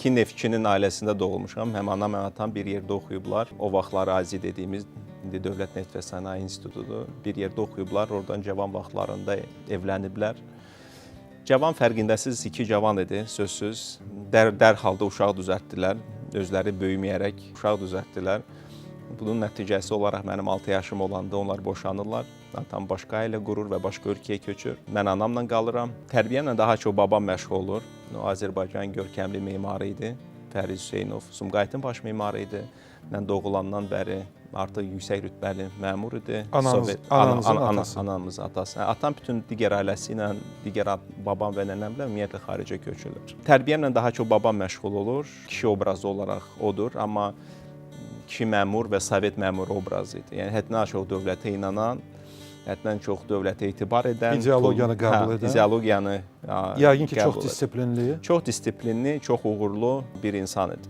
İki Neftçinin ailəsində doğulmuşam. Həm anam, həm atam bir yerdə oxuyublar. O vaxtlar AZI dediyimiz, indi Dövlət Neft və Sənaye İnstitutudur. Bir yerdə oxuyublar, oradan cavan vaxtlarında evləniblər. Cavan fərqindəsiz iki cavan idi, sözsüz. Dərhal da uşaq düzəltdilər. Özləri böyüməyərək uşaq düzəltdilər. Bunun nəticəsi olaraq mənim 6 yaşım olanda onlar boşanırlar. Atam başqa ailə qurur və başqa ölkəyə köçür. Mən anamla qalıram. Tərbiyəmlə daha çox babam məşğul olur. O Azərbaycan görkəmli memarı idi. Fəriz Hüseynov Sumqayıtın baş memarı idi. Mən doğulandan bəri artıq yüksək rütbəli məmur idi. Anamız atası. Atam bütün digər ailəsi ilə, digər babam və nənəmlə ümumiyyətlə xaricə köçürlər. Tərbiyəmlə daha çox babam məşğul olur. Kişi obrazı olaraq odur, amma kişi məmur və sovet məmuru obrazı idi. Yəni həddindən çox dövlətə inanan, həddindən çox dövlətə etibar edən, ideologiyanı qəbul edən, ideologiyanı yəqin ki, çox disiplinli. Çox disiplinli, çox uğurlu bir insan idi.